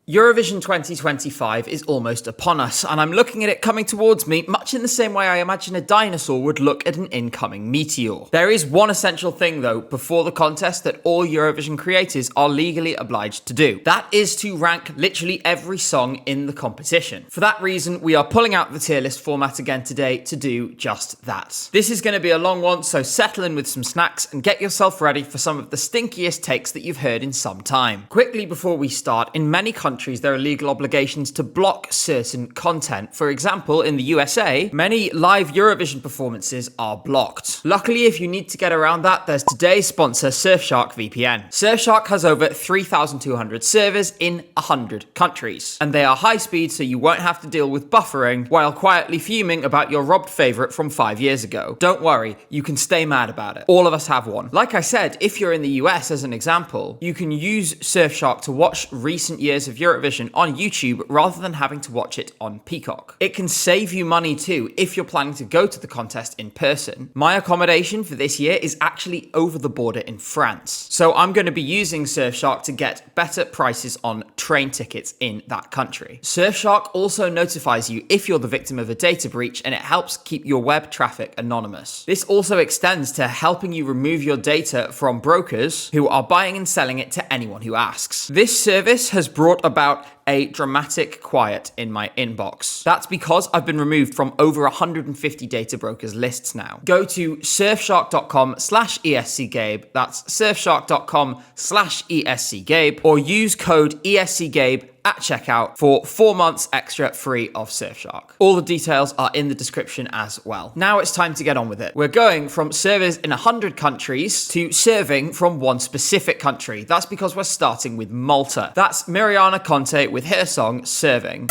Eurovision 2025 is almost upon us, and I'm looking at it coming towards me much in the same way I imagine a dinosaur would look at an incoming meteor. There is one essential thing though before the contest that all Eurovision creators are legally obliged to do. That is to rank literally every song in the competition. For that reason, we are pulling out the tier list format again today to do just that. This is going to be a long one, so settle in with some snacks and get yourself ready for some of the stinkiest takes that you've heard in some time. Quickly before we start, in many countries there are legal obligations to block certain content. For example, in the USA, many live Eurovision performances are blocked. Luckily, if you need to get around that, there's today's sponsor, Surfshark VPN. Surfshark has over 3,200 servers in 100 countries, and they are high speed so you won't have to deal with buffering while quietly fuming about your robbed favorite from 5 years ago. Don't worry, you can stay mad about it. All of us have one. Like I said, if you're in the US as an example, you can use Surfshark to watch recent years of Eurovision on YouTube rather than having to watch it on Peacock. It can save you money too if you're planning to go to the contest in person. My accommodation for this year is actually over the border in France, so I'm going to be using Surfshark to get better prices on train tickets in that country. Surfshark also notifies you if you're the victim of a data breach, and it helps keep your web traffic anonymous. This also extends to helping you remove your data from brokers who are buying and selling it to anyone who asks. This service has brought about a dramatic quiet in my inbox. That's because I've been removed from over 150 data brokers lists now. Go to surfshark.com/ESCGabe, that's surfshark.com/ESCGabe, or use code ESCGabe at checkout for 4 months extra free of Surfshark. All the details are in the description as well. Now it's time to get on with it. We're going from servers in 100 countries to serving from one specific country. That's because we're starting with Malta. That's Mariana Conte with her song Serving.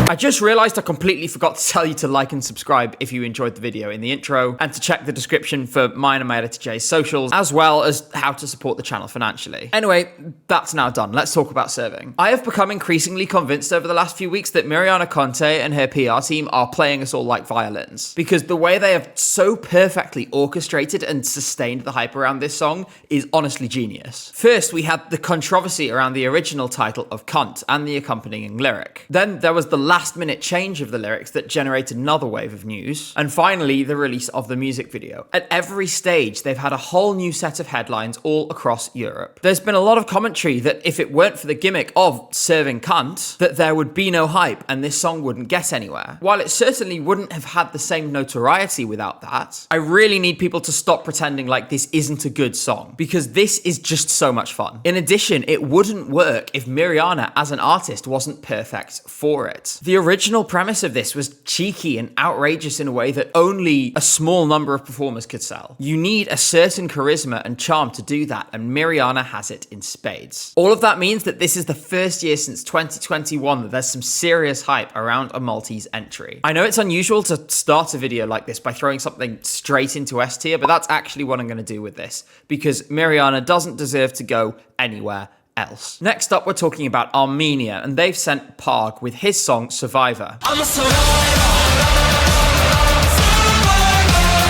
I just realized I completely forgot to tell you to like and subscribe if you enjoyed the video in the intro, and to check the description for mine and my editor Jay's socials, as well as how to support the channel financially. Anyway, that's now done. Let's talk about serving. I have become increasingly convinced over the last few weeks that Mariana Conte and her PR team are playing us all like violins, because the way they have so perfectly orchestrated and sustained the hype around this song is honestly genius. First, we had the controversy around the original title of Cunt and the accompanying lyric. Then there was the last-minute change of the lyrics that generated another wave of news. And finally, the release of the music video. At every stage, they've had a whole new set of headlines all across Europe. There's been a lot of commentary that if it weren't for the gimmick of serving cunt, that there would be no hype and this song wouldn't get anywhere. While it certainly wouldn't have had the same notoriety without that, I really need people to stop pretending like this isn't a good song, because this is just so much fun. In addition, it wouldn't work if Mariana as an artist wasn't perfect for it. The original premise of this was cheeky and outrageous in a way that only a small number of performers could sell. You need a certain charisma and charm to do that, and Mariana has it in spades. All of that means that this is the first year since 2021 that there's some serious hype around a Maltese entry. I know it's unusual to start a video like this by throwing something straight into S tier, but that's actually what I'm going to do with this, because Mariana doesn't deserve to go anywhere else. Next up, we're talking about Armenia, and they've sent Parg with his song Survivor. I'm a survivor.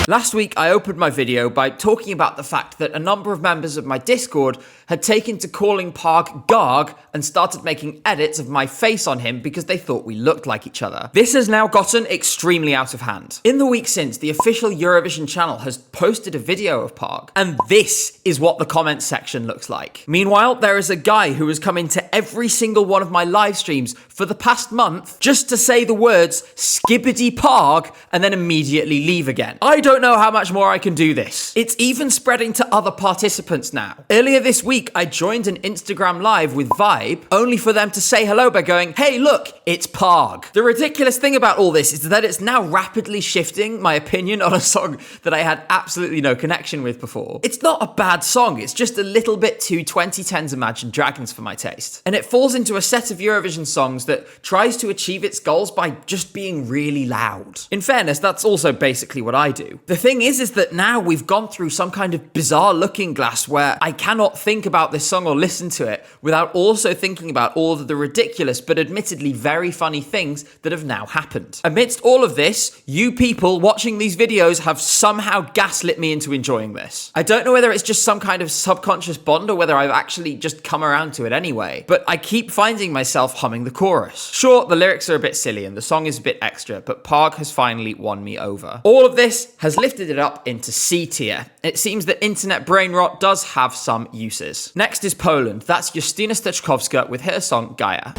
Last week, I opened my video by talking about the fact that a number of members of my Discord had taken to calling Parg Garg and started making edits of my face on him because they thought we looked like each other. This has now gotten extremely out of hand. In the week since, the official Eurovision channel has posted a video of Parg, and this is what the comments section looks like. Meanwhile, there is a guy who has come into every single one of my live streams for the past month just to say the words skibbity Parg and then immediately leave again. I don't know how much more I can do this. It's even spreading to other participants now. Earlier this week, I joined an Instagram live with Vibe, only for them to say hello by going, "Hey, look, it's Parg." The ridiculous thing about all this is that it's now rapidly shifting my opinion on a song that I had absolutely no connection with before. It's not a bad song, it's just a little bit too 2010s Imagine Dragons for my taste. And it falls into a set of Eurovision songs that tries to achieve its goals by just being really loud. In fairness, that's also basically what I do. The thing is that now we've gone through some kind of bizarre looking glass where I cannot think about this song or listen to it without also thinking about all of the ridiculous but admittedly very funny things that have now happened. Amidst all of this, you people watching these videos have somehow gaslit me into enjoying this. I don't know whether it's just some kind of subconscious bond or whether I've actually just come around to it anyway, but I keep finding myself humming the chorus. Sure, the lyrics are a bit silly and the song is a bit extra, but Parg has finally won me over. All of this has lifted it up into C tier. It seems that internet brain rot does have some uses. Next is Poland. That's Justyna Steczkowska with her song Gaia.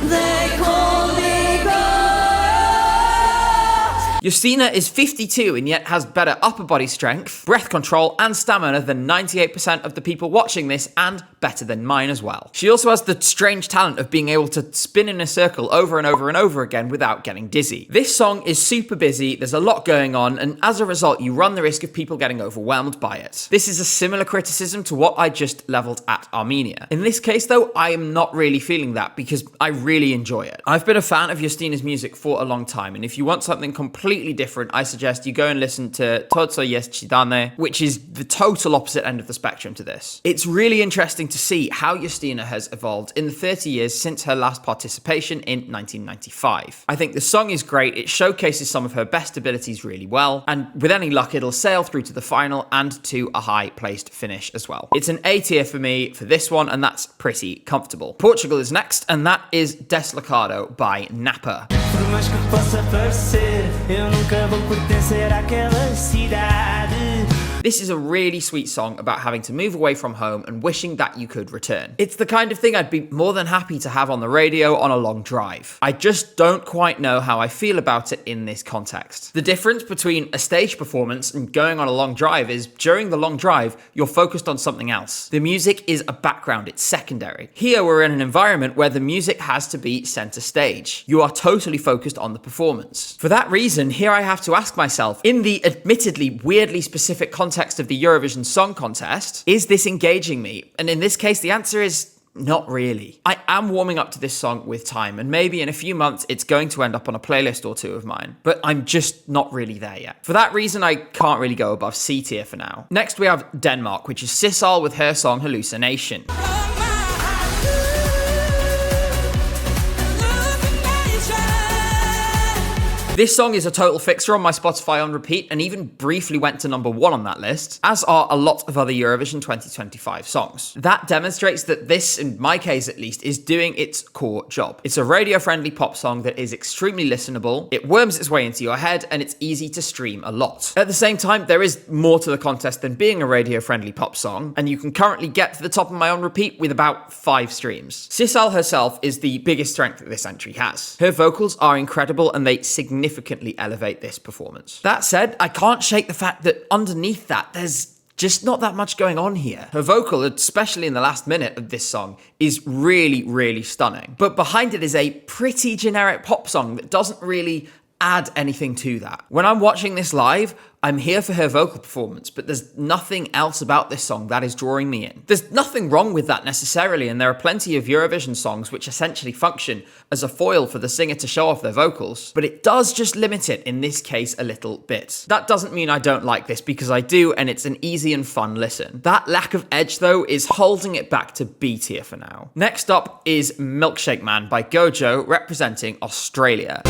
Justyna is 52 and yet has better upper body strength, breath control and stamina than 98% of the people watching this, and better than mine as well. She also has the strange talent of being able to spin in a circle over and over and over again without getting dizzy. This song is super busy, there's a lot going on, and as a result you run the risk of people getting overwhelmed by it. This is a similar criticism to what I just leveled at Armenia. In this case though, I am not really feeling that because I really enjoy it. I've been a fan of Justyna's music for a long time, and if you want something completely different, I suggest you go and listen to To co jest ci dane, which is the total opposite end of the spectrum to this. It's really interesting to see how Justyna has evolved in the 30 years since her last participation in 1995. I think the song is great, it showcases some of her best abilities really well, and with any luck it'll sail through to the final and to a high placed finish as well. It's an A tier for me for this one, and that's pretty comfortable. Portugal is next, and that is Deslocado by Napa. This is a really sweet song about having to move away from home and wishing that you could return. It's the kind of thing I'd be more than happy to have on the radio on a long drive. I just don't quite know how I feel about it in this context. The difference between a stage performance and going on a long drive is during the long drive, you're focused on something else. The music is a background, it's secondary. Here we're in an environment where the music has to be center stage. You are totally focused on the performance. For that reason, here I have to ask myself, in the admittedly weirdly specific context of the Eurovision Song Contest, is this engaging me? And in this case, the answer is not really. I am warming up to this song with time, and maybe in a few months it's going to end up on a playlist or two of mine, but I'm just not really there yet. For that reason, I can't really go above C tier for now. Next we have Denmark, which is Sissal with her song Hallucination. This song is a total fixer on my Spotify on repeat and even briefly went to number 1 on that list, as are a lot of other Eurovision 2025 songs. That demonstrates that this, in my case at least, is doing its core job. It's a radio-friendly pop song that is extremely listenable, it worms its way into your head, and it's easy to stream a lot. At the same time, there is more to the contest than being a radio-friendly pop song, and you can currently get to the top of my on repeat with about 5 streams. Sissal herself is the biggest strength that this entry has. Her vocals are incredible and they significantly elevate this performance. That said, I can't shake the fact that underneath that, there's just not that much going on here. Her vocal, especially in the last minute of this song, is really, really stunning. But behind it is a pretty generic pop song that doesn't really add anything to that. When I'm watching this live, I'm here for her vocal performance, but there's nothing else about this song that is drawing me in. There's nothing wrong with that necessarily, and there are plenty of Eurovision songs which essentially function as a foil for the singer to show off their vocals, but it does just limit it in this case a little bit. That doesn't mean I don't like this, because I do, and it's an easy and fun listen. That lack of edge though is holding it back to B tier for now. Next up is Milkshake Man by Gojo, representing Australia.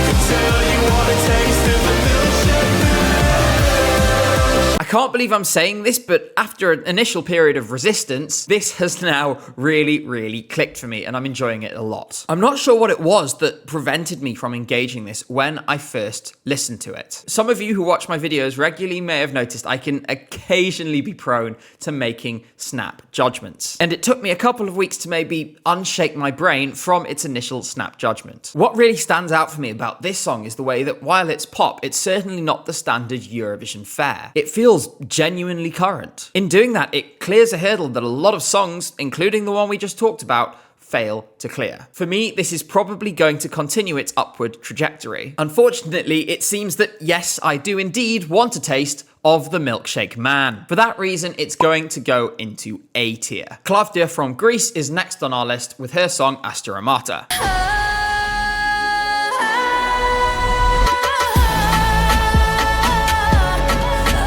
I can't believe I'm saying this, but after an initial period of resistance, this has now really, really clicked for me, and I'm enjoying it a lot. I'm not sure what it was that prevented me from engaging this when I first listened to it. Some of you who watch my videos regularly may have noticed I can occasionally be prone to making snap judgments. And it took me a couple of weeks to maybe unshake my brain from its initial snap judgment. What really stands out for me about this song is the way that while it's pop, it's certainly not the standard Eurovision fare. It feels genuinely current. In doing that, it clears a hurdle that a lot of songs, including the one we just talked about, fail to clear. For me, this is probably going to continue its upward trajectory. Unfortunately, it seems that yes, I do indeed want a taste of the Milkshake Man. For that reason, it's going to go into A tier. Klavdia from Greece is next on our list with her song Asteramata.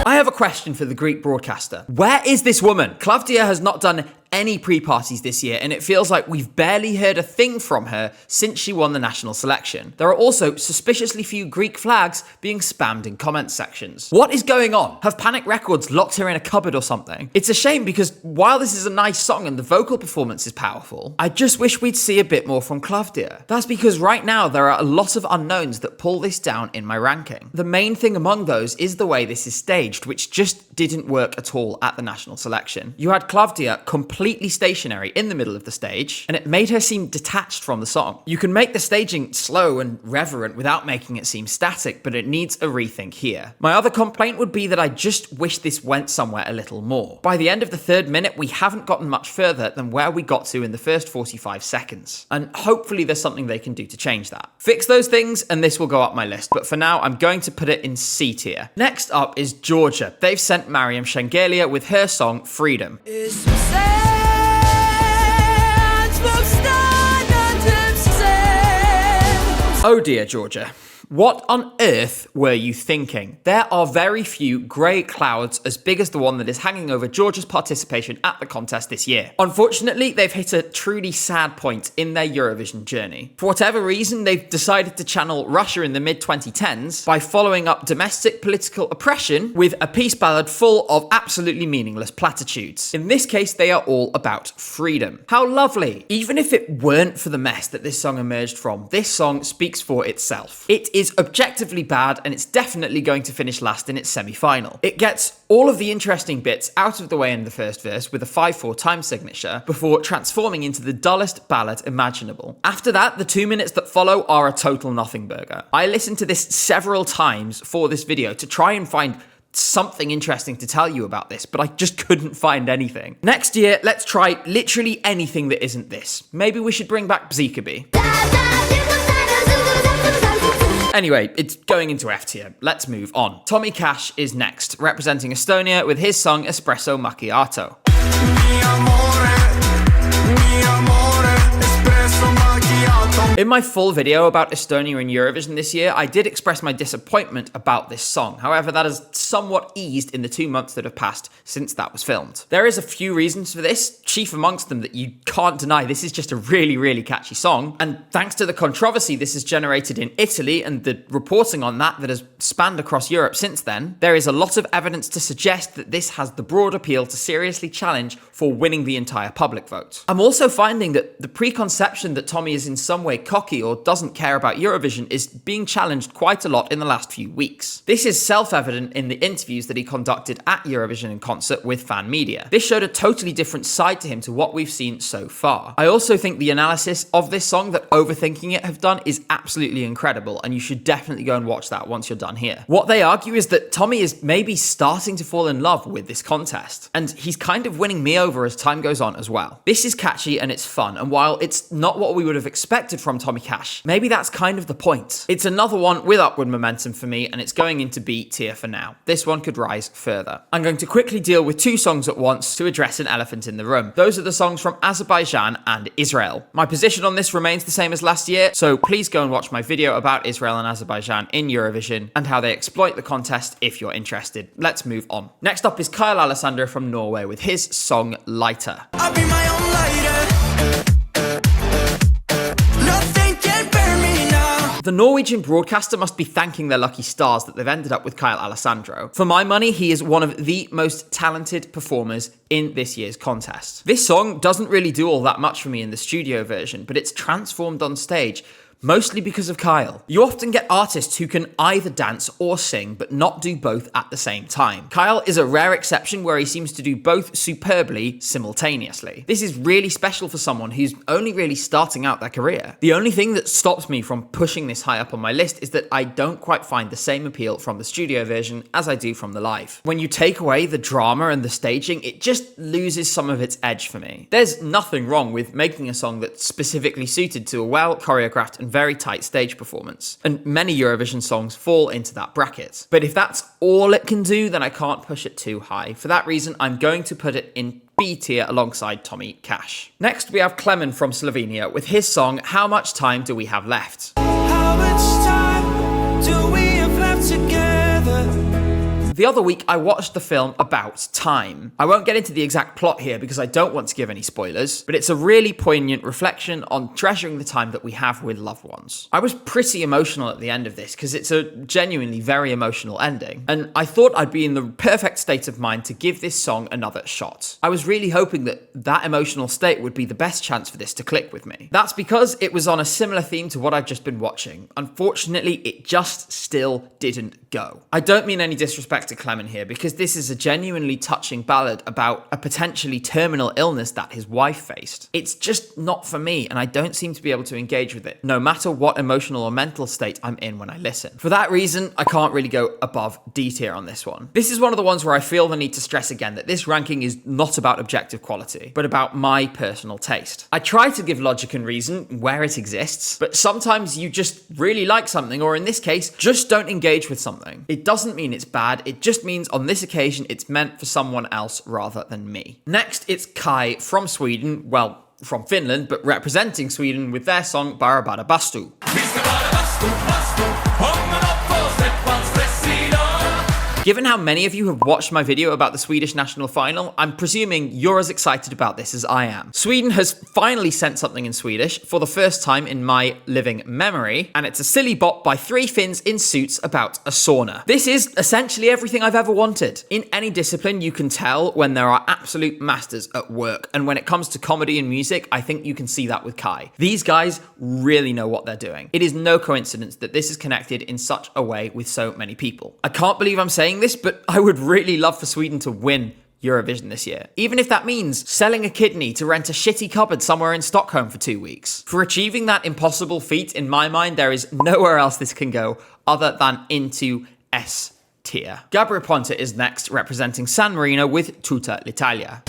I have a question for the Greek broadcaster. Where is this woman? Klavdia has not done any pre-parties this year, and it feels like we've barely heard a thing from her since she won the national selection. There are also suspiciously few Greek flags being spammed in comment sections. What is going on? Have Panic Records locked her in a cupboard or something? It's a shame because while this is a nice song and the vocal performance is powerful, I just wish we'd see a bit more from Claudia. That's because right now there are a lot of unknowns that pull this down in my ranking. The main thing among those is the way this is staged, which just didn't work at all at the national selection. You had Claudia completely stationary in the middle of the stage, and it made her seem detached from the song. You can make the staging slow and reverent without making it seem static, but it needs a rethink here. My other complaint would be that I just wish this went somewhere a little more. By the end of the 3rd minute, we haven't gotten much further than where we got to in the first 45 seconds. And hopefully there's something they can do to change that. Fix those things and this will go up my list, but for now I'm going to put it in C tier. Next up is Georgia. They've sent Mariam Shengelia with her song Freedom. Oh dear, Georgia. What on earth were you thinking? There are very few grey clouds as big as the one that is hanging over Georgia's participation at the contest this year. Unfortunately, they've hit a truly sad point in their Eurovision journey. For whatever reason, they've decided to channel Russia in the mid-2010s by following up domestic political oppression with a peace ballad full of absolutely meaningless platitudes. In this case, they are all about freedom. How lovely! Even if it weren't for the mess that this song emerged from, this song speaks for itself. It is objectively bad, and it's definitely going to finish last in its semi-final. It gets all of the interesting bits out of the way in the first verse with a 5/4 time signature before transforming into the dullest ballad imaginable. After that, the 2 minutes that follow are a total nothing burger. I listened to this several times for this video to try and find something interesting to tell you about this, but I just couldn't find anything. Next year, let's try literally anything that isn't this. Maybe we should bring back Bzikabi. Anyway, it's going into F tier. Let's move on. Tommy Cash is next, representing Estonia with his song Espresso Macchiato. In my full video about Estonia in Eurovision this year, I did express my disappointment about this song. However, that has somewhat eased in the 2 months that have passed since that was filmed. There is a few reasons for this, chief amongst them that you can't deny this is just a really, really catchy song. And thanks to the controversy this has generated in Italy and the reporting on that has spanned across Europe since then, there is a lot of evidence to suggest that this has the broad appeal to seriously challenge for winning the entire public vote. I'm also finding that the preconception that Tommy is in some way cocky or doesn't care about Eurovision is being challenged quite a lot in the last few weeks. This is self-evident in the interviews that he conducted at Eurovision in concert with fan media. This showed a totally different side to him to what we've seen so far. I also think the analysis of this song that Overthinking It have done is absolutely incredible, and you should definitely go and watch that once you're done here. What they argue is that Tommy is maybe starting to fall in love with this contest, and he's kind of winning me over as time goes on as well. This is catchy and it's fun, and while it's not what we would have expected from Tommy Cash, maybe that's kind of the point. It's another one with upward momentum for me, and it's going into B tier for now. This one could rise further. I'm going to quickly deal with 2 songs at once to address an elephant in the room. Those are the songs from Azerbaijan and Israel. My position on this remains the same as last year, so please go and watch my video about Israel and Azerbaijan in Eurovision and how they exploit the contest if you're interested. Let's move on. Next up is Kyle Alessandro from Norway with his song Lighter. I'll be my own lighter. The Norwegian broadcaster must be thanking their lucky stars that they've ended up with Kyle Alessandro. For my money, he is one of the most talented performers in this year's contest. This song doesn't really do all that much for me in the studio version, but it's transformed on stage, mostly because of Kyle. You often get artists who can either dance or sing, but not do both at the same time. Kyle is a rare exception where he seems to do both superbly simultaneously. This is really special for someone who's only really starting out their career. The only thing that stops me from pushing this high up on my list is that I don't quite find the same appeal from the studio version as I do from the live. When you take away the drama and the staging, it just loses some of its edge for me. There's nothing wrong with making a song that's specifically suited to a well-choreographed and very tight stage performance, and many Eurovision songs fall into that bracket. But if that's all it can do, then I can't push it too high. For that reason, I'm going to put it in B tier alongside Tommy Cash. Next, we have Klemen from Slovenia with his song How Much Time Do We Have Left? How much time do we have left together? The other week, I watched the film About Time. I won't get into the exact plot here because I don't want to give any spoilers, but it's a really poignant reflection on treasuring the time that we have with loved ones. I was pretty emotional at the end of this because it's a genuinely very emotional ending, and I thought I'd be in the perfect state of mind to give this song another shot. I was really hoping that that emotional state would be the best chance for this to click with me. That's because it was on a similar theme to what I've just been watching. Unfortunately, it just still didn't go. I don't mean any disrespect to Clement here, because this is a genuinely touching ballad about a potentially terminal illness that his wife faced. It's just not for me, and I don't seem to be able to engage with it, no matter what emotional or mental state I'm in when I listen. For that reason, I can't really go above D tier on this one. This is one of the ones where I feel the need to stress again that this ranking is not about objective quality, but about my personal taste. I try to give logic and reason where it exists, but sometimes you just really like something, or in this case, just don't engage with something. It doesn't mean it's bad, it just means on this occasion it's meant for someone else rather than me. Next, it's Kai from Sweden, well, from Finland, but representing Sweden with their song Barabara Bastu. Given how many of you have watched my video about the Swedish national final, I'm presuming you're as excited about this as I am. Sweden has finally sent something in Swedish for the first time in my living memory, and it's a silly bop by 3 Finns in suits about a sauna. This is essentially everything I've ever wanted. In any discipline, you can tell when there are absolute masters at work, and when it comes to comedy and music, I think you can see that with Kai. These guys really know what they're doing. It is no coincidence that this is connected in such a way with so many people. I can't believe I'm saying this, but I would really love for Sweden to win Eurovision this year. Even if that means selling a kidney to rent a shitty cupboard somewhere in Stockholm for 2 weeks. For achieving that impossible feat, in my mind, there is nowhere else this can go other than into S tier. Gabri Ponte is next, representing San Marino with Tutta l'Italia.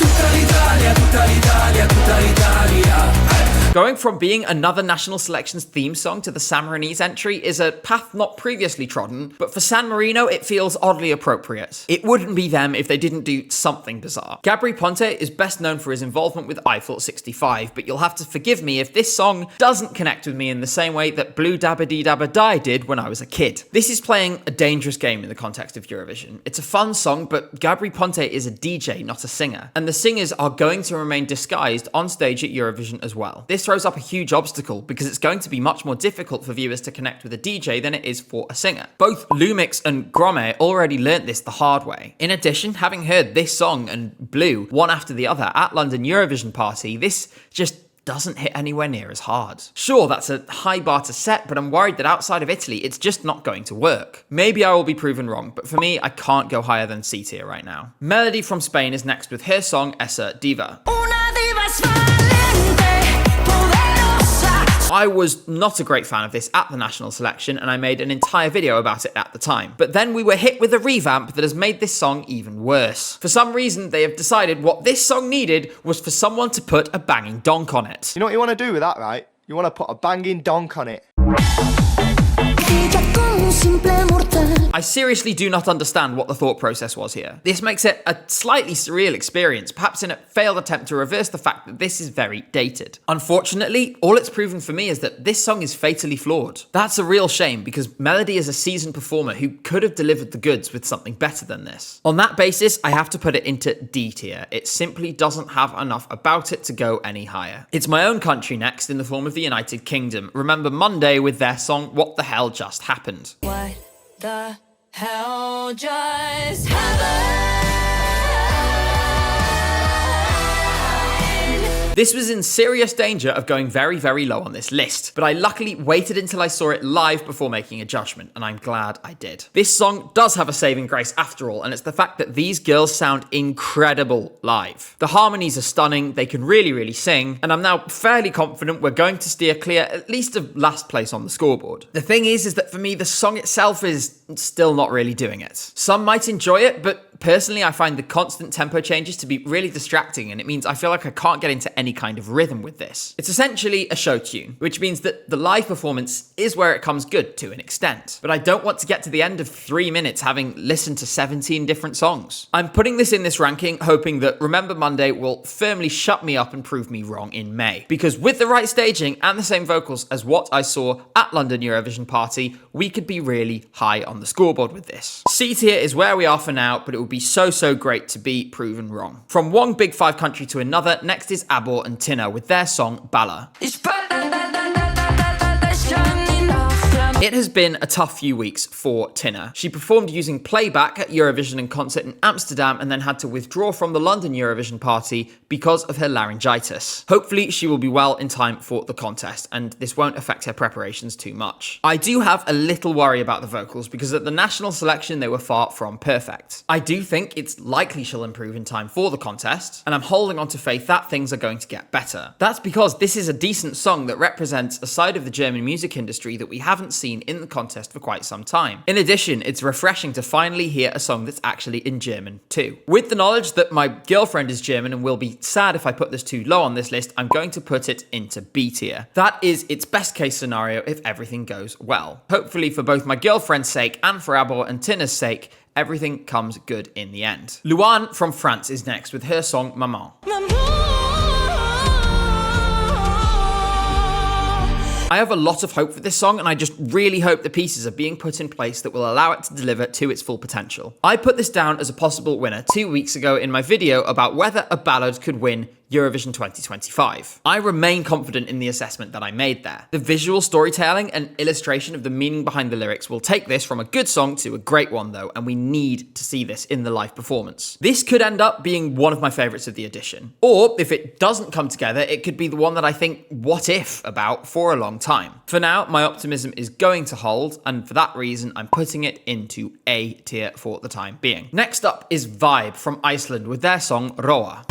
Going from being another national selections theme song to the San Marinese entry is a path not previously trodden, but for San Marino it feels oddly appropriate. It wouldn't be them if they didn't do something bizarre. Gabri Ponte is best known for his involvement with Eiffel 65, but you'll have to forgive me if this song doesn't connect with me in the same way that Blue Dabba Dee Dabba Die did when I was a kid. This is playing a dangerous game in the context of Eurovision. It's a fun song, but Gabri Ponte is a DJ, not a singer, and the singers are going to remain disguised on stage at Eurovision as well. This throws up a huge obstacle because it's going to be much more difficult for viewers to connect with a DJ than it is for a singer. Both Lumix and Gromme already learnt this the hard way. In addition, having heard this song and Blue one after the other at London Eurovision Party, this just doesn't hit anywhere near as hard. Sure, that's a high bar to set, but I'm worried that outside of Italy, it's just not going to work. Maybe I will be proven wrong, but for me, I can't go higher than C tier right now. Melody from Spain is next with her song Esa Diva. I was not a great fan of this at the national selection, and I made an entire video about it at the time. But then we were hit with a revamp that has made this song even worse. For some reason, they have decided what this song needed was for someone to put a banging donk on it. You know what you want to do with that, right? You want to put a banging donk on it. I seriously do not understand what the thought process was here. This makes it a slightly surreal experience, perhaps in a failed attempt to reverse the fact that this is very dated. Unfortunately, all it's proven for me is that this song is fatally flawed. That's a real shame because Melody is a seasoned performer who could have delivered the goods with something better than this. On that basis, I have to put it into D tier. It simply doesn't have enough about it to go any higher. It's my own country next in the form of the United Kingdom. Remember Monday with their song What the Hell Just Happened. What the hell just happened? This was in serious danger of going very, very low on this list, but I luckily waited until I saw it live before making a judgment, and I'm glad I did. This song does have a saving grace after all, and it's the fact that these girls sound incredible live. The harmonies are stunning, they can really, really sing, and I'm now fairly confident we're going to steer clear at least of last place on the scoreboard. The thing is that for me, the song itself is still not really doing it. Some might enjoy it, but personally, I find the constant tempo changes to be really distracting, and it means I feel like I can't get into any any kind of rhythm with this. It's essentially a show tune, which means that the live performance is where it comes good to an extent. But I don't want to get to the end of 3 minutes having listened to 17 different songs. I'm putting this in this ranking hoping that Remember Monday will firmly shut me up and prove me wrong in May. Because with the right staging and the same vocals as what I saw at London Eurovision Party, we could be really high on the scoreboard with this. C tier is where we are for now, but it would be so great to be proven wrong. From one big five country to another, next is Abor and Tina with their song Bala. It has been a tough few weeks for Tina. She performed using playback at Eurovision in concert in Amsterdam and then had to withdraw from the London Eurovision Party because of her laryngitis. Hopefully she will be well in time for the contest and this won't affect her preparations too much. I do have a little worry about the vocals because at the national selection they were far from perfect. I do think it's likely she'll improve in time for the contest and I'm holding on to faith that things are going to get better. That's because this is a decent song that represents a side of the German music industry that we haven't seen in the contest for quite some time. In addition, it's refreshing to finally hear a song that's actually in German too. With the knowledge that my girlfriend is German and will be sad if I put this too low on this list, I'm going to put it into B tier. That is its best case scenario if everything goes well. Hopefully for both my girlfriend's sake and for Abor and Tina's sake, everything comes good in the end. Luan from France is next with her song Maman. I have a lot of hope for this song and I just really hope the pieces are being put in place that will allow it to deliver to its full potential. I put this down as a possible winner 2 weeks ago in my video about whether a ballad could win Eurovision 2025. I remain confident in the assessment that I made there. The visual storytelling and illustration of the meaning behind the lyrics will take this from a good song to a great one though, and we need to see this in the live performance. This could end up being one of my favourites of the edition. Or, if it doesn't come together, it could be the one that I think what if about for a long time. For now, my optimism is going to hold, and for that reason, I'm putting it into A tier for the time being. Next up is Vibe from Iceland with their song Roa.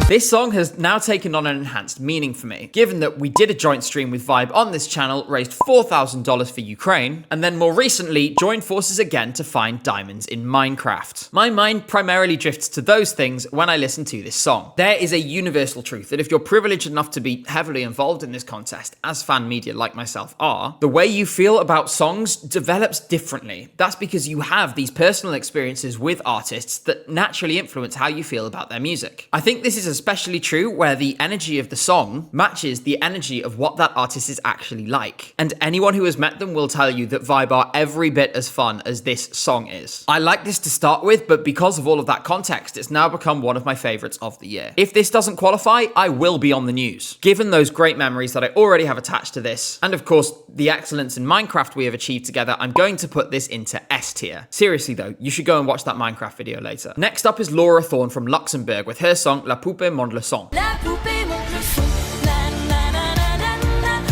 This song has now taken on an enhanced meaning for me, given that we did a joint stream with Vibe on this channel, raised $4,000 for Ukraine, and then more recently joined forces again to find diamonds in Minecraft. My mind primarily drifts to those things when I listen to this song. There is a universal truth that if you're privileged enough to be heavily involved in this contest, as fan media like myself are, the way you feel about songs develops differently. That's because you have these personal experiences with artists that naturally influence how you feel about their music. I think this is especially true where the energy of the song matches the energy of what that artist is actually like. And anyone who has met them will tell you that Vibe are every bit as fun as this song is. I like this to start with, but because of all of that context, it's now become one of my favorites of the year. If this doesn't qualify, I will be on the news. Given those great memories that I already have attached to this, and of course, the excellence in Minecraft we have achieved together, I'm going to put this into S tier. Seriously though, you should go and watch that Minecraft video later. Next up is Laura Thorne from Luxembourg with her song La Poupée Monte le Son.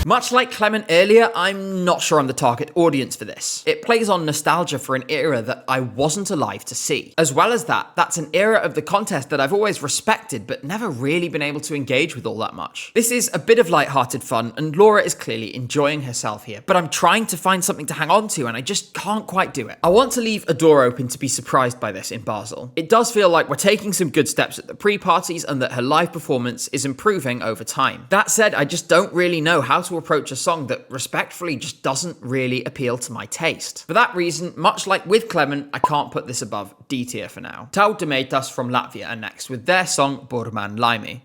Much like Clement earlier, I'm not sure I'm the target audience for this. It plays on nostalgia for an era that I wasn't alive to see. As well as that, that's an era of the contest that I've always respected but never really been able to engage with all that much. This is a bit of light-hearted fun and Laura is clearly enjoying herself here, but I'm trying to find something to hang on to and I just can't quite do it. I want to leave a door open to be surprised by this in Basel. It does feel like we're taking some good steps at the pre-parties and that her live performance is improving over time. That said, I just don't really know how to approach a song that respectfully just doesn't really appeal to my taste. For that reason, much like with Clement, I can't put this above D tier for now. Tau Demetas from Latvia are next with their song Burman Laimi.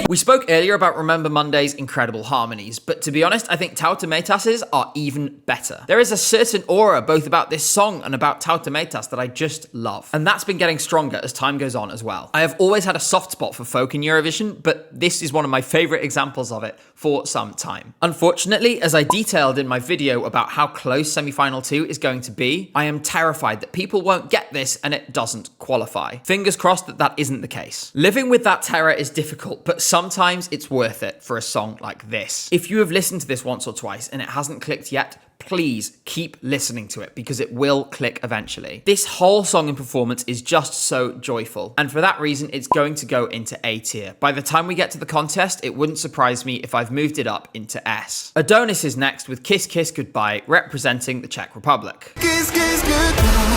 We spoke earlier about Remember Monday's incredible harmonies, but to be honest, I think Tauta Metas's are even better. There is a certain aura both about this song and about Tauta Metas that I just love, and that's been getting stronger as time goes on as well. I have always had a soft spot for folk in Eurovision, but this is one of my favourite examples of it for some time. Unfortunately, as I detailed in my video about how close semi-final 2 is going to be, I am terrified that people won't get this and it doesn't qualify. Fingers crossed that that isn't the case. Living with that terror is difficult, but sometimes it's worth it for a song like this. If you have listened to this once or twice and it hasn't clicked yet, please keep listening to it because it will click eventually. This whole song and performance is just so joyful, and for that reason it's going to go into A tier. By the time we get to the contest, it wouldn't surprise me if I've moved it up into S. Adonis is next with Kiss Kiss Goodbye, representing the Czech Republic. Kiss, kiss, goodbye.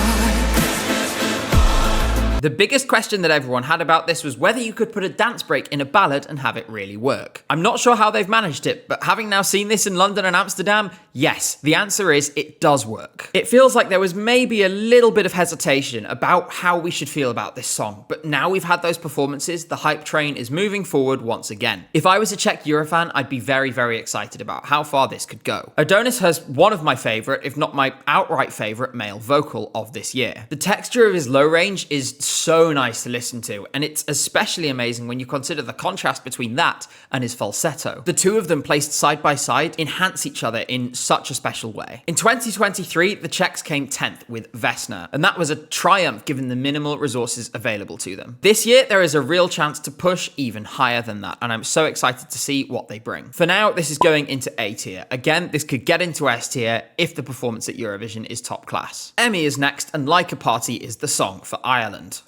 The biggest question that everyone had about this was whether you could put a dance break in a ballad and have it really work. I'm not sure how they've managed it, but having now seen this in London and Amsterdam, yes, the answer is it does work. It feels like there was maybe a little bit of hesitation about how we should feel about this song, but now we've had those performances, the hype train is moving forward once again. If I was a Czech Eurofan, I'd be very, very excited about how far this could go. Adonis has one of my favourite, if not my outright favourite, male vocal of this year. The texture of his low range is so nice to listen to, and it's especially amazing when you consider the contrast between that and his falsetto. The two of them placed side by side enhance each other in such a special way. In 2023, the Czechs came 10th with Vesna, and that was a triumph given the minimal resources available to them. This year, there is a real chance to push even higher than that, and I'm so excited to see what they bring. For now, this is going into A tier. Again, this could get into S tier if the performance at Eurovision is top class. Emmy is next, and Like a Party is the song for Ireland.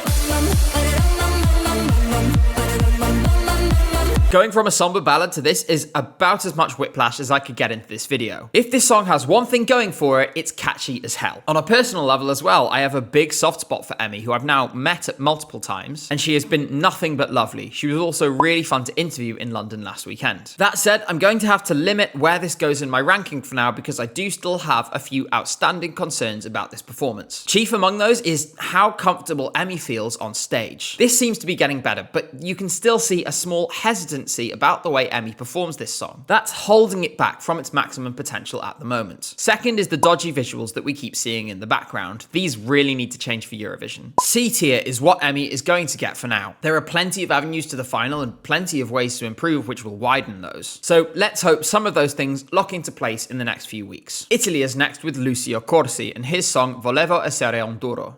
Going from a somber ballad to this is about as much whiplash as I could get into this video. If this song has one thing going for it, it's catchy as hell. On a personal level as well, I have a big soft spot for Emmy, who I've now met at multiple times, and she has been nothing but lovely. She was also really fun to interview in London last weekend. That said, I'm going to have to limit where this goes in my ranking for now because I do still have a few outstanding concerns about this performance. Chief among those is how comfortable Emmy feels on stage. This seems to be getting better, but you can still see a small hesitancy about the way Emmy performs this song. That's holding it back from its maximum potential at the moment. Second is the dodgy visuals that we keep seeing in the background. These really need to change for Eurovision. C tier is what Emmy is going to get for now. There are plenty of avenues to the final and plenty of ways to improve which will widen those. So let's hope some of those things lock into place in the next few weeks. Italy is next with Lucio Corsi and his song Volevo essere un duro.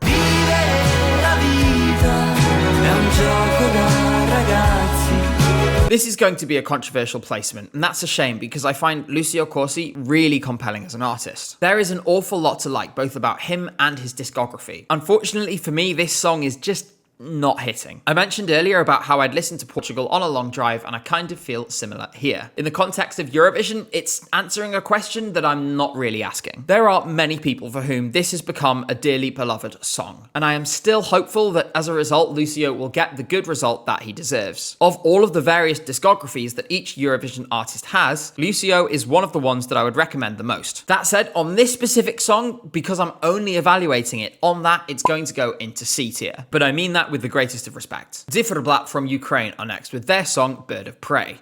This is going to be a controversial placement, and that's a shame because I find Lucio Corsi really compelling as an artist. There is an awful lot to like, both about him and his discography. Unfortunately for me, this song is just not hitting. I mentioned earlier about how I'd listen to Portugal on a long drive, and I kind of feel similar here. In the context of Eurovision, it's answering a question that I'm not really asking. There are many people for whom this has become a dearly beloved song, and I am still hopeful that as a result, Lucio will get the good result that he deserves. Of all of the various discographies that each Eurovision artist has, Lucio is one of the ones that I would recommend the most. That said, on this specific song, because I'm only evaluating it on that, it's going to go into C tier. But I mean that with the greatest of respect. Zifferblatt from Ukraine are next with their song Bird of Prey.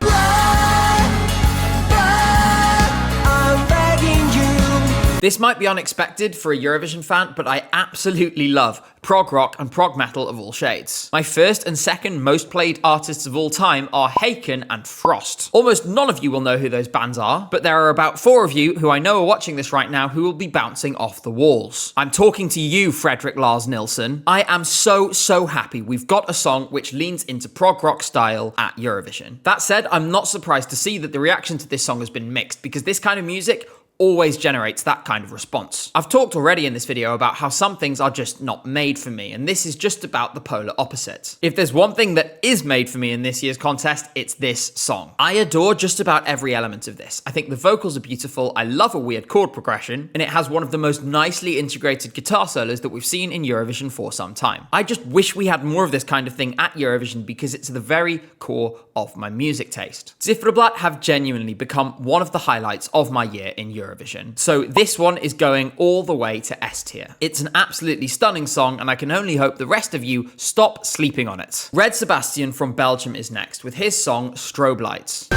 This might be unexpected for a Eurovision fan, but I absolutely love prog rock and prog metal of all shades. My first and second most played artists of all time are Haken and Frost. Almost none of you will know who those bands are, but there are about 4 of you who I know are watching this right now who will be bouncing off the walls. I'm talking to you, Fredrik Lars Nilsson. I am so happy we've got a song which leans into prog rock style at Eurovision. That said, I'm not surprised to see that the reaction to this song has been mixed, because this kind of music always generates that kind of response. I've talked already in this video about how some things are just not made for me, and this is just about the polar opposite. If there's one thing that is made for me in this year's contest, it's this song. I adore just about every element of this. I think the vocals are beautiful, I love a weird chord progression, and it has one of the most nicely integrated guitar solos that we've seen in Eurovision for some time. I just wish we had more of this kind of thing at Eurovision because it's the very core of my music taste. Zifferblatt have genuinely become one of the highlights of my year in Eurovision. So this one is going all the way to S tier. It's an absolutely stunning song, and I can only hope the rest of you stop sleeping on it. Red Sebastian from Belgium is next with his song Strobe Lights.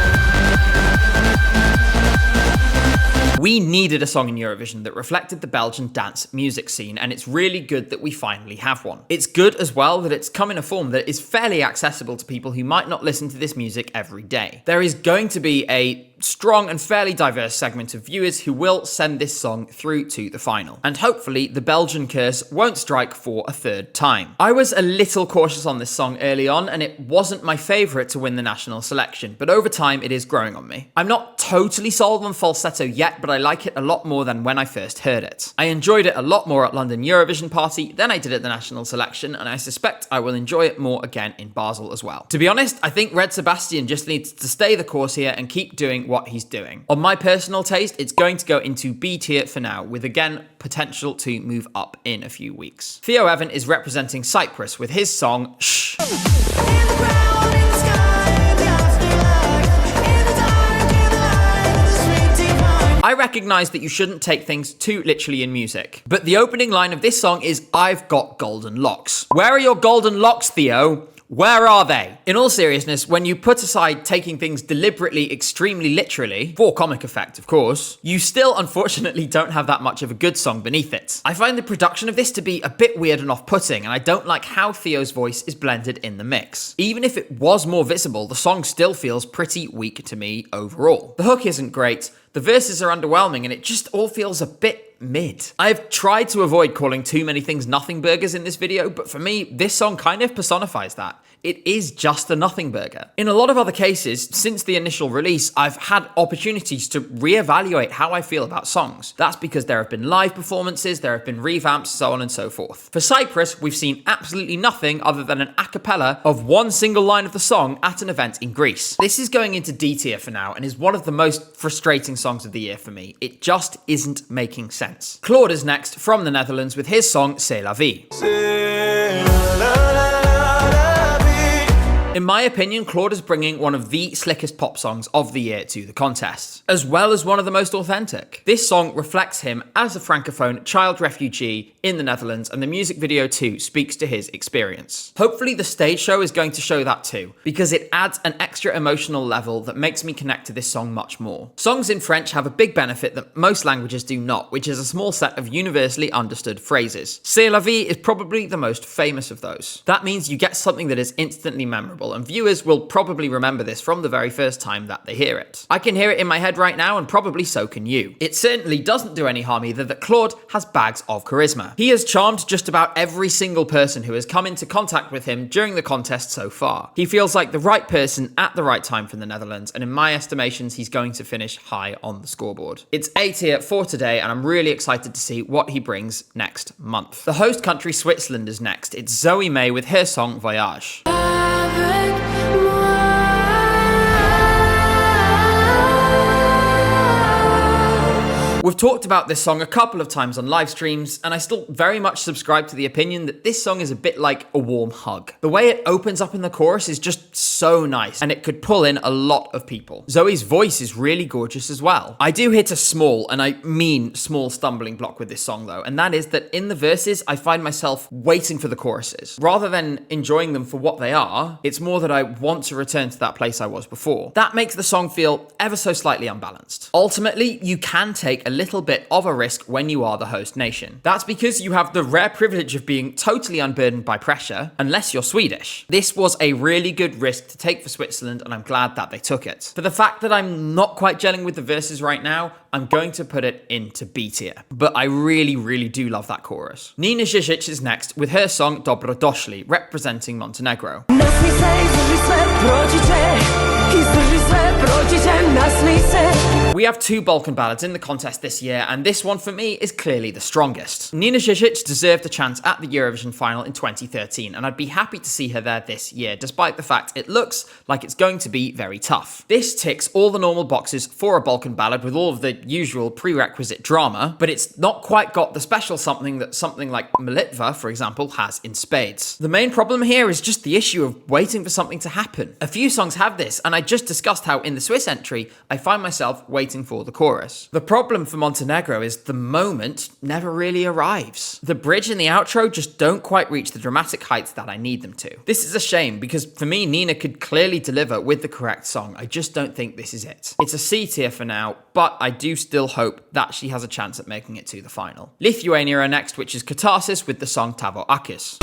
We needed a song in Eurovision that reflected the Belgian dance music scene, and it's really good that we finally have one. It's good as well that it's come in a form that is fairly accessible to people who might not listen to this music every day. There is going to be a strong and fairly diverse segment of viewers who will send this song through to the final. And hopefully the Belgian curse won't strike for a third time. I was a little cautious on this song early on, and it wasn't my favourite to win the national selection, but over time it is growing on me. I'm not totally sold on falsetto yet, but I like it a lot more than when I first heard it. I enjoyed it a lot more at London Eurovision Party than I did at the national selection, and I suspect I will enjoy it more again in Basel as well. To be honest, I think Red Sebastian just needs to stay the course here and keep doing what he's doing. On my personal taste, it's going to go into B tier for now, with again potential to move up in a few weeks. Theo Evan is representing Cyprus with his song Shh. I recognise that you shouldn't take things too literally in music, but the opening line of this song is "I've got golden locks." Where are your golden locks, Theo? Where are they? In all seriousness, when you put aside taking things deliberately extremely literally, for comic effect of course, you still unfortunately don't have that much of a good song beneath it. I find the production of this to be a bit weird and off-putting, and I don't like how Theo's voice is blended in the mix. Even if it was more visible, the song still feels pretty weak to me overall. The hook isn't great, the verses are underwhelming, and it just all feels a bit mid. I've tried to avoid calling too many things nothing burgers in this video, but for me, this song kind of personifies that. It is just a nothing burger. In a lot of other cases, since the initial release, I've had opportunities to reevaluate how I feel about songs. That's because there have been live performances, there have been revamps, so on and so forth. For Cyprus, we've seen absolutely nothing other than an a cappella of one single line of the song at an event in Greece. This is going into D tier for now and is one of the most frustrating songs of the year for me. It just isn't making sense. Claude is next from the Netherlands with his song C'est la vie. In my opinion, Claude is bringing one of the slickest pop songs of the year to the contest, as well as one of the most authentic. This song reflects him as a francophone child refugee in the Netherlands, and the music video too speaks to his experience. Hopefully the stage show is going to show that too, because it adds an extra emotional level that makes me connect to this song much more. Songs in French have a big benefit that most languages do not, which is a small set of universally understood phrases. C'est la vie is probably the most famous of those. That means you get something that is instantly memorable, and viewers will probably remember this from the very first time that they hear it. I can hear it in my head right now, and probably so can you. It certainly doesn't do any harm either that Claude has bags of charisma. He has charmed just about every single person who has come into contact with him during the contest so far. He feels like the right person at the right time for the Netherlands, and in my estimations, he's going to finish high on the scoreboard. It's A tier for today, and I'm really excited to see what he brings next month. The host country Switzerland is next. It's Zoe May with her song Voyage. We've talked about this song a couple of times on live streams, and I still very much subscribe to the opinion that this song is a bit like a warm hug. The way it opens up in the chorus is just so nice, and it could pull in a lot of people. Zoe's voice is really gorgeous as well. I do hit a small, and I mean small, stumbling block with this song though, and that is that in the verses, I find myself waiting for the choruses. Rather than enjoying them for what they are, it's more that I want to return to that place I was before. That makes the song feel ever so slightly unbalanced. Ultimately, you can take a little bit of a risk when you are the host nation. That's because you have the rare privilege of being totally unburdened by pressure, unless you're Swedish. This was a really good risk to take for Switzerland, and I'm glad that they took it. For the fact that I'm not quite gelling with the verses right now, I'm going to put it into B tier. But I really do love that chorus. Nina Žižić is next with her song Dobrodošli, representing Montenegro. We have two Balkan ballads in the contest this year, and this one for me is clearly the strongest. Nina Žižić deserved a chance at the Eurovision final in 2013, and I'd be happy to see her there this year, despite the fact it looks like it's going to be very tough. This ticks all the normal boxes for a Balkan ballad with all of the usual prerequisite drama, but it's not quite got the special something that something like Molitva, for example, has in spades. The main problem here is just the issue of waiting for something to happen. A few songs have this, and I just discussed how in the Swiss entry, I find myself waiting for the chorus. The problem for Montenegro is the moment never really arrives. The bridge and the outro just don't quite reach the dramatic heights that I need them to. This is a shame, because for me, Nina could clearly deliver with the correct song. I just don't think this is it. It's a C tier for now, but I do still hope that she has a chance at making it to the final. Lithuania are next, which is Catharsis with the song Tavo Akis.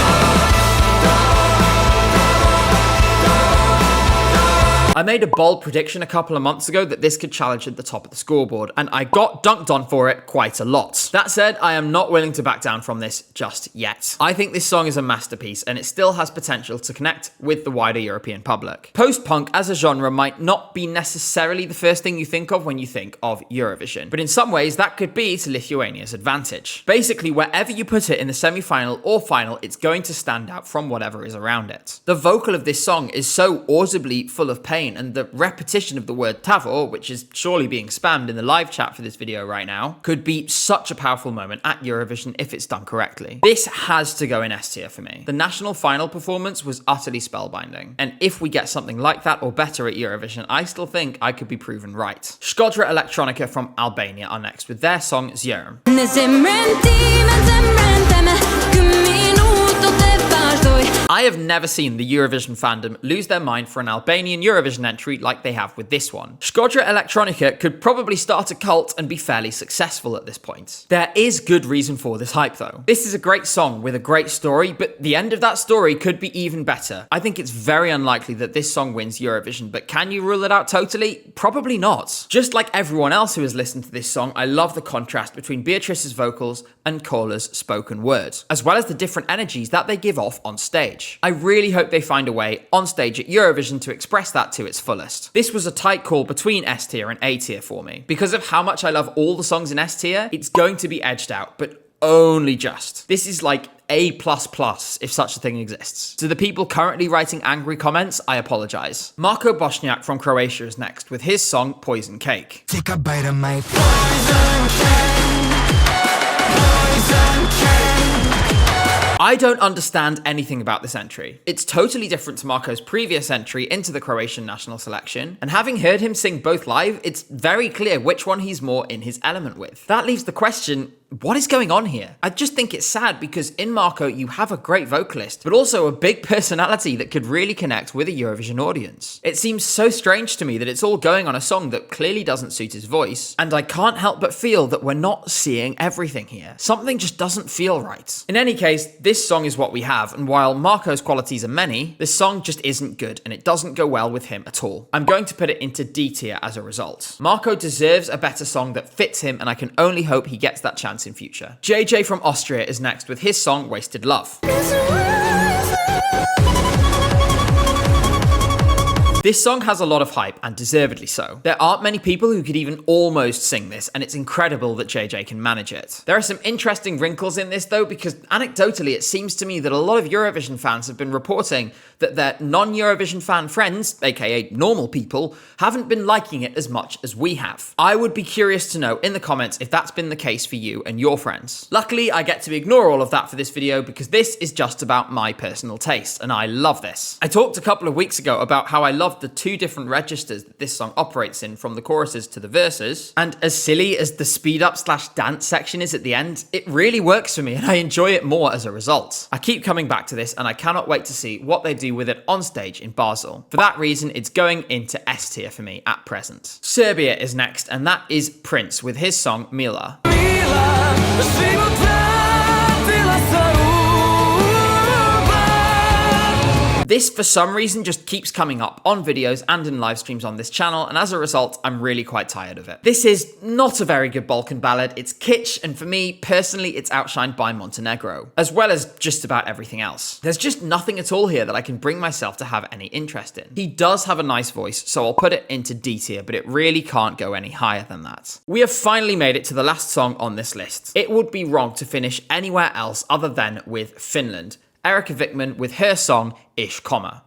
I made a bold prediction a couple of months ago that this could challenge at the top of the scoreboard, and I got dunked on for it quite a lot. That said, I am not willing to back down from this just yet. I think this song is a masterpiece, and it still has potential to connect with the wider European public. Post-punk as a genre might not be necessarily the first thing you think of when you think of Eurovision, but in some ways that could be to Lithuania's advantage. Basically, wherever you put it in the semi-final or final, it's going to stand out from whatever is around it. The vocal of this song is so audibly full of pain, and the repetition of the word Tavor, which is surely being spammed in the live chat for this video right now, could be such a powerful moment at Eurovision if it's done correctly. This has to go in S tier for me. The national final performance was utterly spellbinding, and if we get something like that or better at Eurovision, I still think I could be proven right. Shkodra Electronica from Albania are next with their song Zjerm. I have never seen the Eurovision fandom lose their mind for an Albanian Eurovision entry like they have with this one. Shkodra Electronica could probably start a cult and be fairly successful at this point. There is good reason for this hype though. This is a great song with a great story, but the end of that story could be even better. I think it's very unlikely that this song wins Eurovision, but can you rule it out totally? Probably not. Just like everyone else who has listened to this song, I love the contrast between Beatrice's vocals and Kola's spoken word, as well as the different energies that they give off on stage. I really hope they find a way on stage at Eurovision to express that to its fullest. This was a tight call between S tier and A tier for me. Because of how much I love all the songs in S tier, it's going to be edged out, but only just. This is like A++, if such a thing exists. To the people currently writing angry comments, I apologize. Marko Bošnjak from Croatia is next with his song Poison Cake. Take a bite of my poison cake. Poison cake. I don't understand anything about this entry. It's totally different to Marko's previous entry into the Croatian national selection, and having heard him sing both live, it's very clear which one he's more in his element with. That leaves the question, what is going on here? I just think it's sad because in Marko you have a great vocalist, but also a big personality that could really connect with a Eurovision audience. It seems so strange to me that it's all going on a song that clearly doesn't suit his voice, and I can't help but feel that we're not seeing everything here. Something just doesn't feel right. In any case, this song is what we have, and while Marko's qualities are many, this song just isn't good, and it doesn't go well with him at all. I'm going to put it into D tier as a result. Marko deserves a better song that fits him, and I can only hope he gets that chance in future. JJ from Austria is next with his song Wasted Love. This song has a lot of hype, and deservedly so. There aren't many people who could even almost sing this, and it's incredible that JJ can manage it. There are some interesting wrinkles in this though, because anecdotally it seems to me that a lot of Eurovision fans have been reporting that their non-Eurovision fan friends, aka normal people, haven't been liking it as much as we have. I would be curious to know in the comments if that's been the case for you and your friends. Luckily, I get to ignore all of that for this video because this is just about my personal taste, and I love this. I talked a couple of weeks ago about how I love the two different registers that this song operates in, from the choruses to the verses, and as silly as the speed up / dance section is at the end, it really works for me and I enjoy it more as a result. I keep coming back to this and I cannot wait to see what they do with it on stage in Basel. For that reason, it's going into S tier for me at present. Serbia is next, and that is Prince with his song Mila. This, for some reason, just keeps coming up on videos and in live streams on this channel, and as a result, I'm really quite tired of it. This is not a very good Balkan ballad. It's kitsch, and for me, personally, it's outshined by Montenegro, as well as just about everything else. There's just nothing at all here that I can bring myself to have any interest in. He does have a nice voice, so I'll put it into D tier, but it really can't go any higher than that. We have finally made it to the last song on this list. It would be wrong to finish anywhere else other than with Finland. Erika Vikman with her song Ish Koma.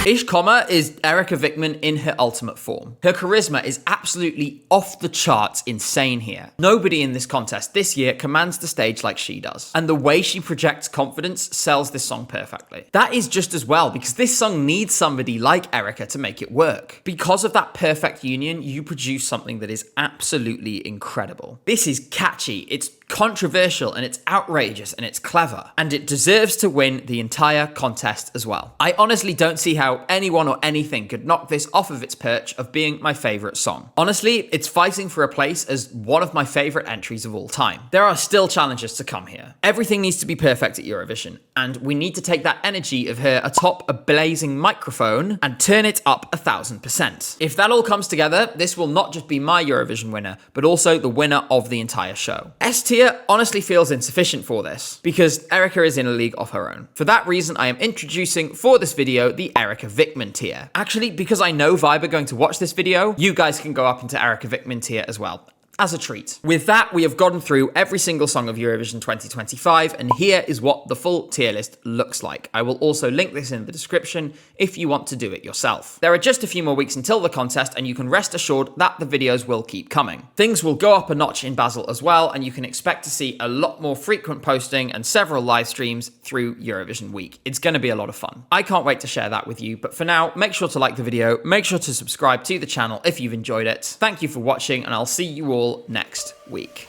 Ish Koma is Erika Vikman in her ultimate form. Her charisma is absolutely off the charts insane here. Nobody in this contest this year commands the stage like she does, and the way she projects confidence sells this song perfectly. That is just as well because this song needs somebody like Erika to make it work. Because of that perfect union, you produce something that is absolutely incredible. This is catchy, it's controversial and it's outrageous and it's clever. And it deserves to win the entire contest as well. I honestly don't see how anyone or anything could knock this off of its perch of being my favourite song. Honestly, it's fighting for a place as one of my favourite entries of all time. There are still challenges to come here. Everything needs to be perfect at Eurovision, and we need to take that energy of her atop a blazing microphone and turn it up 1000%. If that all comes together, this will not just be my Eurovision winner, but also the winner of the entire show. S tier honestly feels insufficient for this, because Erika is in a league of her own. For that reason, I am introducing for this video the Erika Vikman tier. Actually, because I know Vibe are going to watch this video, you guys can go up into Erika Vikman tier as well, as a treat. With that, we have gotten through every single song of Eurovision 2025, and here is what the full tier list looks like. I will also link this in the description if you want to do it yourself. There are just a few more weeks until the contest, and you can rest assured that the videos will keep coming. Things will go up a notch in Basel as well, and you can expect to see a lot more frequent posting and several live streams through Eurovision week. It's going to be a lot of fun. I can't wait to share that with you, but for now, make sure to like the video, make sure to subscribe to the channel if you've enjoyed it. Thank you for watching, and I'll see you all next week.